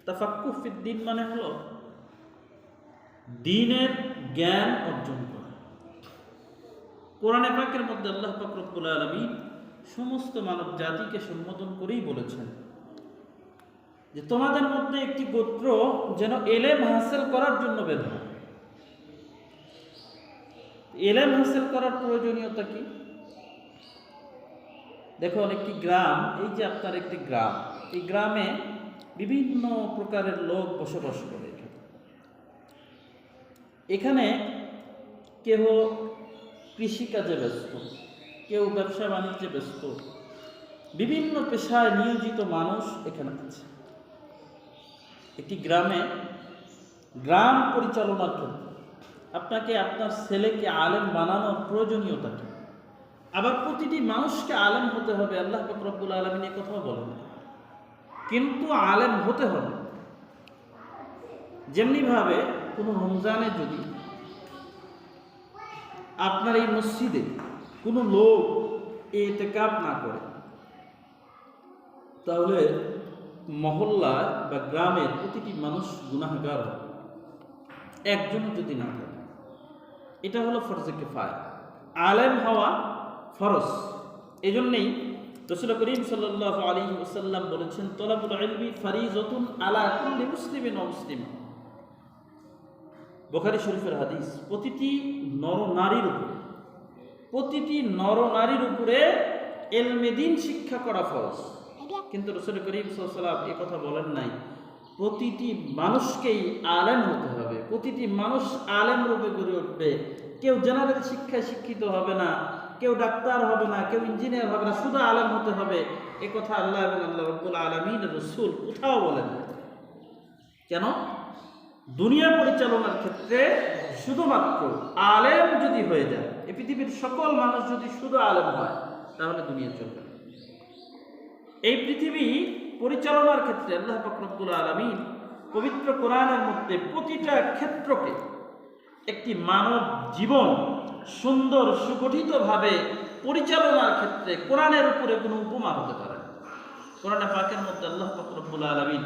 তাফাক্কুহ ফিদ্দিন মানে হলো দ্বীনের জ্ঞান অর্জন করা। কোরআনে পাকের মধ্যে আল্লাহ পাক রব্বুল আলামিন সমস্ত মানব জাতিকে সম্বোধন করেই বলেছেন যে তোমাদের মধ্যে একটি গোত্র যেন এলেম হাসিল করার জন্য বের হয়। এলেম হাসিল করার প্রয়োজনীয়তা কি? দেখুন, একটি গ্রাম, এই যে আপনার একটি গ্রাম, এই গ্রামে বিভিন্ন প্রকারের লোক বসবাস করে। এখানে কেউ কৃষিকাজে ব্যস্ত, কেউ ব্যবসা বাণিজ্যে ব্যস্ত, বিভিন্ন পেশায় নিয়োজিত মানুষ এখানে আছে। একটি গ্রামে গ্রাম পরিচালনার ক্ষেত্রে আপনাকে আপনার ছেলেকে আলেম বানানোর প্রয়োজনীয়তা কি? আবার প্রতিটি মানুষকে আলেম হতে হবে আল্লাহ পাক রব্বুল আলামিন এই কথাও বলেন, কিন্তু আলেম হতে হবে। যেমনিভাবে কোনো রমজানে যদি আপনার এই মসজিদে কোনো লোক ইতিকাফ না করে, তাহলে মহল্লায় বা গ্রামের প্রতিটি মানুষ গুনাহগার হবে, একজন যদি না থাকে। এটা হলো ফরজে কিফায়া, আলেম হওয়া ফরজ। এই জন্যেই রাসূল করিম সাল্লাল্লাহু আলাইহি ওয়াসাল্লাম বলেছেন, তলাবুল ইলমি ফারিজাতুন আলা কুল্লি মুসলিমিন ওয়া মুসলিমা। বুখারী শরীফের হাদিস। প্রতিটি নর নারীর উপরে ইলমে দ্বীন শিক্ষা করা ফরজ। কিন্তু রাসূল করিম সাল্লাল্লাহু আলাইহি ওয়াসাল্লাম এই কথা বলেন নাই প্রতিটি মানুষকেই আলেম হতে হবে, প্রতিটি মানুষ আলেম রূপে গড়ে উঠবে। কেউ জেনারেল শিক্ষায় শিক্ষিত হবে না, কেউ ডাক্তার হবে না, কেউ ইঞ্জিনিয়ার হবে না, শুধু আলেম হতে হবে। এ কথা আল্লাহ এবং আল্লাহ রাব্বুল আলামিনের রাসূল কোথাও বলেন না। কেন? দুনিয়া পরিচালনার ক্ষেত্রে শুধুমাত্র আলেম যদি হয়ে যায়, এই পৃথিবীর সকল মানুষ যদি শুধু আলেম হয়, তাহলে দুনিয়া চলবে না। এই পৃথিবী পরিচালনার ক্ষেত্রে আল্লাহ পাক রব্বুল আলামিন পবিত্র কোরআনের মধ্যে প্রতিটা ক্ষেত্রকে একটি মানব জীবন সুন্দর সুগঠিতভাবে পরিচালনার ক্ষেত্রে কোরআনের উপরে কোনো উপমা হতে পারে না। কোরআনে পাকের মধ্যে আল্লাহ পাক রব্বুল আলামিন